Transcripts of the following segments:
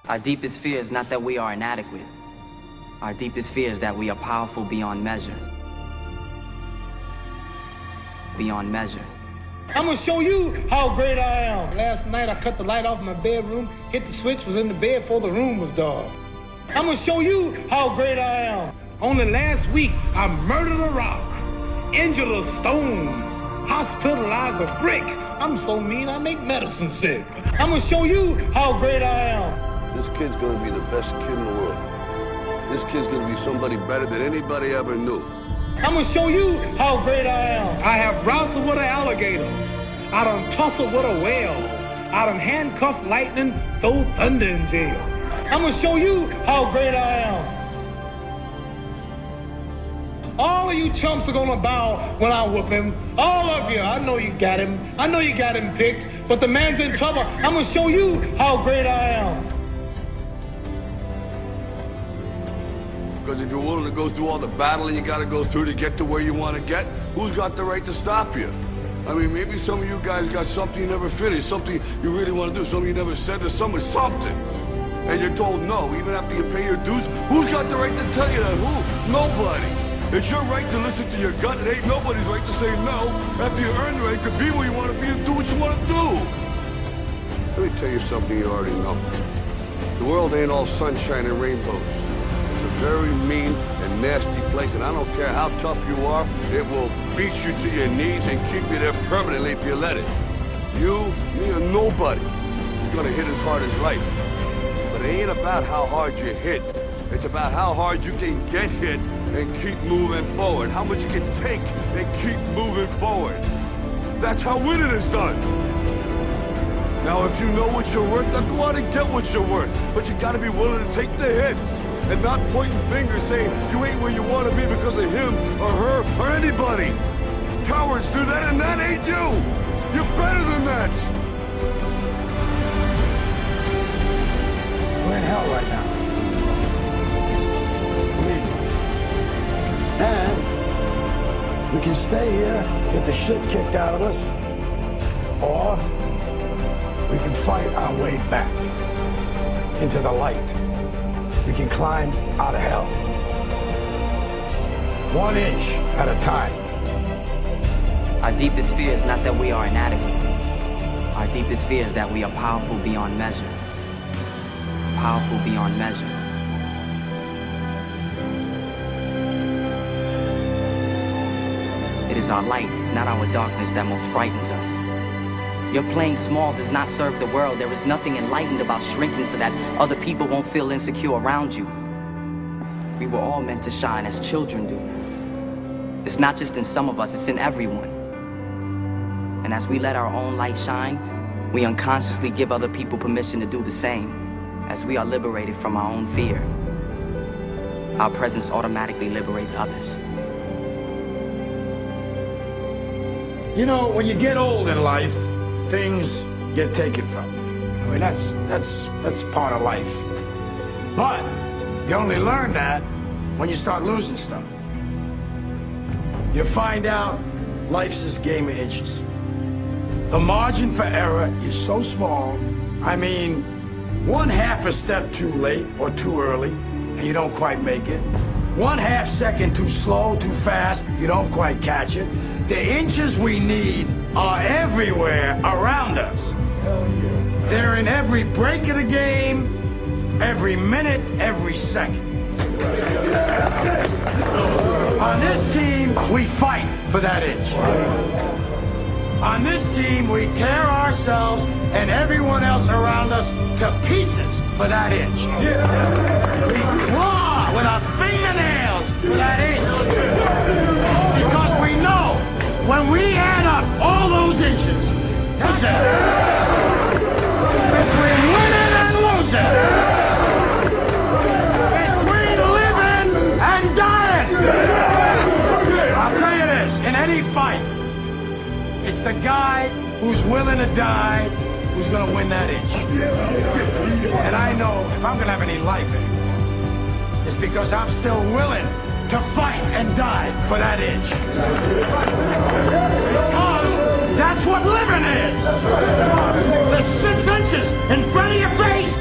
Our deepest fear is not that we are inadequate. Our deepest fear is that we are powerful beyond measure. Beyond measure. I'm gonna show you how great I am. Last night I cut the light off in my bedroom, hit the switch, was in the bed before the room was dark. I'm gonna show you how great I am. Only last week I murdered a rock, injured a stone, hospitalized a brick. I'm so mean I make medicine sick. I'm gonna show you how great I am. This kid's gonna be the best kid in the world. This kid's gonna be somebody better than anybody ever knew. I'm gonna show you how great I am. I have wrestled with an alligator. I done tussled with a whale. I done handcuffed lightning, throw thunder in jail. I'm gonna show you how great I am. All of you chumps are gonna bow when I whoop him. All of you. I know you got him. I know you got him picked, but the man's in trouble. I'm gonna show you how great I am. Because if you're willing to go through all the battling you gotta go through to get to where you want to get, who's got the right to stop you? I mean, maybe some of you guys got something you never finished, something you really want to do, something you never said to someone, something. And you're told no, even after you pay your dues. Who's got the right to tell you that? Who? Nobody. It's your right to listen to your gut. It ain't nobody's right to say no after you earn the right to be where you want to be and do what you want to do. Let me tell you something you already know. The world ain't all sunshine and rainbows. It's a very mean and nasty place, and I don't care how tough you are, it will beat you to your knees and keep you there permanently if you let it. You, me, or nobody is gonna hit as hard as life. But it ain't about how hard you hit. It's about how hard you can get hit and keep moving forward. How much you can take and keep moving forward. That's how winning is done. Now, if you know what you're worth, now go out and get what you're worth. But you gotta be willing to take the hits and not pointing fingers saying you ain't where you want to be because of him or her or anybody. Cowards do that, and that ain't you. You're better than that. We're in hell right now. Believe me. And we can stay here, get the shit kicked out of us, or we can fight our way back into the light. We can climb out of hell. 1 inch at a time. Our deepest fear is not that we are inadequate. Our deepest fear is that we are powerful beyond measure. Powerful beyond measure. It is our light, not our darkness, that most frightens us. Your playing small does not serve the world. There is nothing enlightened about shrinking so that other people won't feel insecure around you. We were all meant to shine as children do. It's not just in some of us, it's in everyone. And as we let our own light shine, we unconsciously give other people permission to do the same. As we are liberated from our own fear, our presence automatically liberates others. You know, when you get old in life, things get taken from you. I mean, that's part of life. But you only learn that when you start losing stuff. You find out life's this game of inches. The margin for error is so small. I mean, 1/2 a step too late or too early, and you don't quite make it. 1/2 second too slow, too fast, you don't quite catch it. The inches we need are everywhere around us. They're in every break of the game, every minute, every second. On this team, we fight for that inch. On this team, we tear ourselves and everyone else around us to pieces for that inch. We claw with our fingernails for that inch. Because we know when we add up all those inches, between winning and losing, between living and dying, I'll tell you this, in any fight, it's the guy who's willing to die who's gonna win that inch. And I know if I'm gonna have any life in it, it's because I'm still willing to fight and die for that inch. Because that's what living is. The 6 inches in front of your face.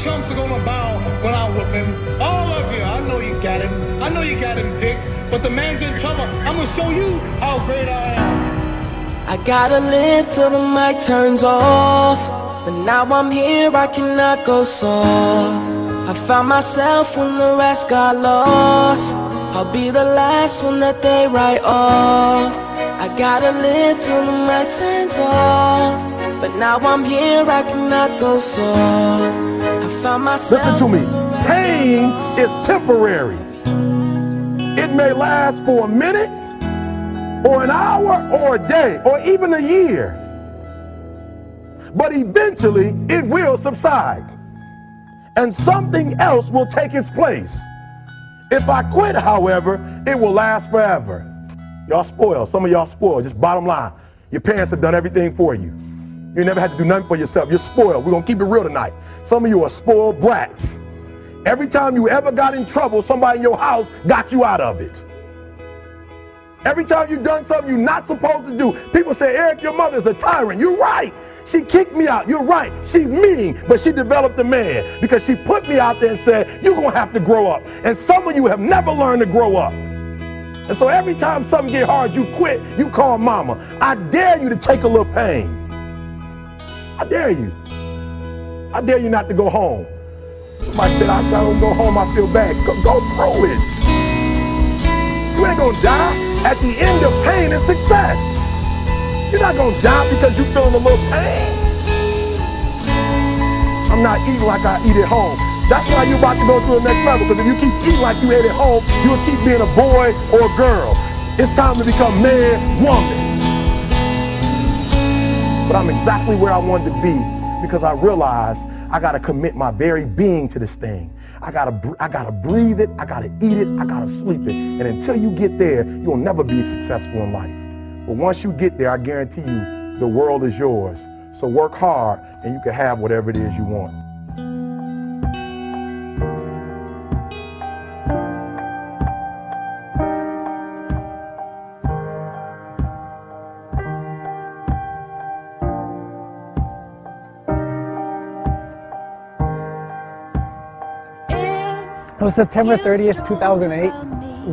chumps are gonna bow when I whoop him. All of you, I know you got him. I know you got him picked, but the man's in trouble. I'm gonna show you how great I am. I gotta live till the mic turns off, but now I'm here, I cannot go soft. I found myself when the rest got lost. I'll be the last one that they write off. I gotta live till the mic turns off, but now I'm here, I cannot go soft. I found myself. Listen to me. Pain is temporary. It may last for a minute, or an hour, or a day, or even a year. But eventually, it will subside, and something else will take its place. If I quit, however, it will last forever. Y'all spoiled. Some of y'all spoiled. Just bottom line. Your parents have done everything for you. You never had to do nothing for yourself. You're spoiled. We're going to keep it real tonight. Some of you are spoiled brats. Every time you ever got in trouble, somebody in your house got you out of it. Every time you've done something you're not supposed to do, people say, Eric, your mother's a tyrant. You're right. She kicked me out. You're right. She's mean, but she developed a man because she put me out there and said, you're going to have to grow up. And some of you have never learned to grow up. And so every time something get hard, you quit, you call mama. I dare you to take a little pain. I dare you. I dare you not to go home. Somebody said, I don't go home, I feel bad. Go through it. You ain't gonna die. At the end of pain is success. You're not gonna die because you're feeling a little pain. I'm not eating like I eat at home. That's why you're about to go to the next level, because if you keep eating like you ate at home, you'll keep being a boy or a girl. It's time to become man, woman. But I'm exactly where I wanted to be because I realized I gotta commit my very being to this thing. I gotta breathe it, I gotta eat it, I gotta sleep it. And until you get there, you'll never be successful in life. But once you get there, I guarantee you, the world is yours. So work hard and you can have whatever it is you want. It was September 30th, 2008,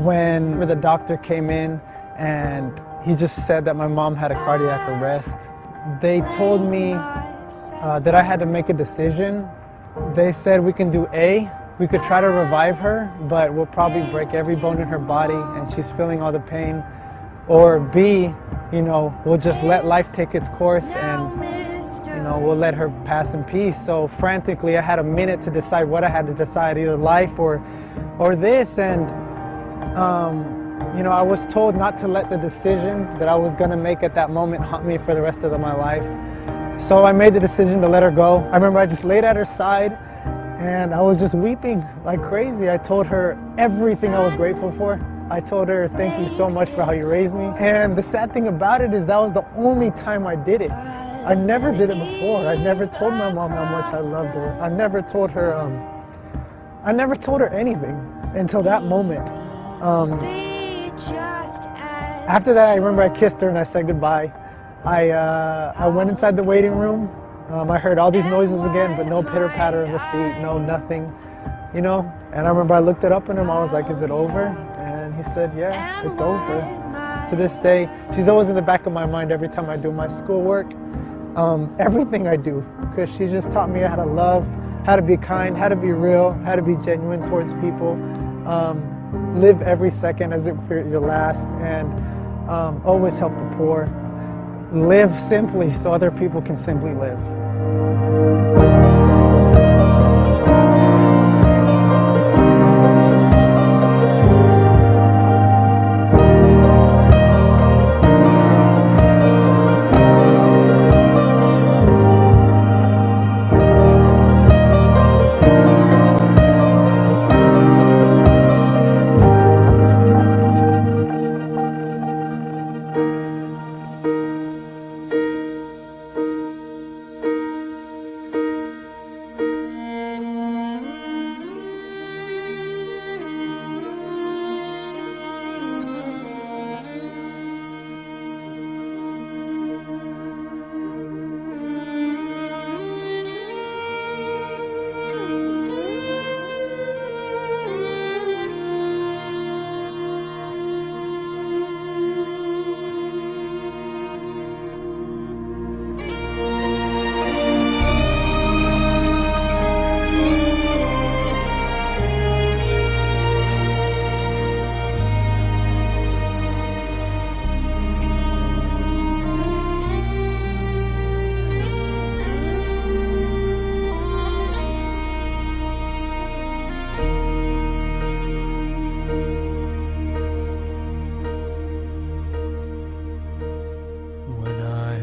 when the doctor came in and he just said that my mom had a cardiac arrest. They told me that I had to make a decision. They said we can do A, we could try to revive her, but we'll probably break every bone in her body and she's feeling all the pain. Or B, we'll just let life take its course and we'll let her pass in peace. So frantically, I had a minute to decide what I had to decide, either life or this. And, I was told not to let the decision that I was gonna make at that moment haunt me for the rest of my life. So I made the decision to let her go. I remember I just laid at her side and I was just weeping like crazy. I told her everything I was grateful for. I told her, thank you so much for how you raised me. And the sad thing about it is that was the only time I did it. I never did it before. I never told my mom how much I loved her. I never told her anything until that moment. After that, I remember I kissed her and I said goodbye. I went inside the waiting room. I heard all these noises again, but no pitter patter of the feet, no nothing, And I remember I looked it up at him. I was like, is it over? And he said, yeah, it's over. To this day, she's always in the back of my mind every time I do my schoolwork. Everything I do, because she just taught me how to love, how to be kind, how to be real, how to be genuine towards people, live every second as if you're your last, and always help the poor. Live simply so other people can simply live.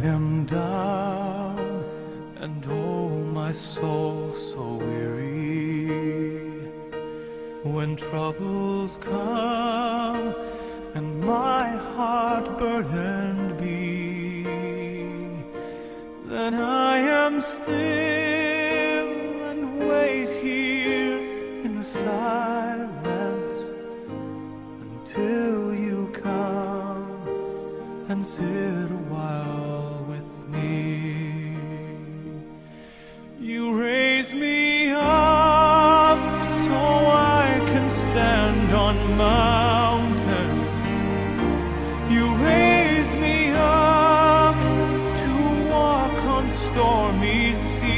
am down, and oh, my soul so weary. When troubles come and my heart burdened be, then I am still and wait here in the silence until you come and sit a while with me. You raise me up so I can stand on mountains. You raise me up to walk on stormy seas.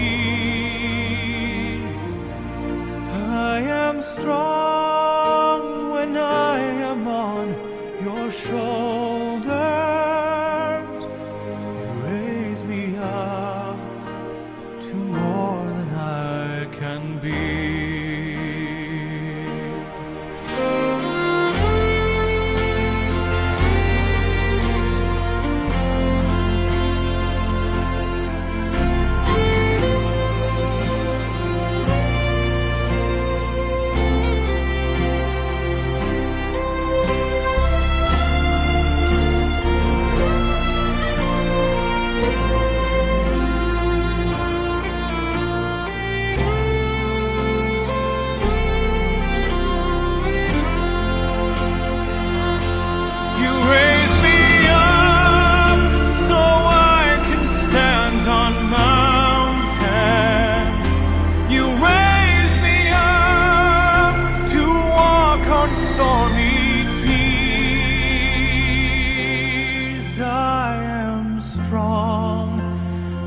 I am strong when I am on your shoulders. You raise me up to more than I can be.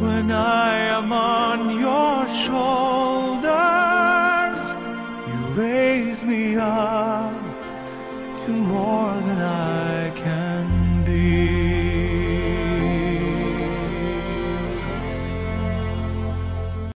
When I am on your shoulders, you raise me up to more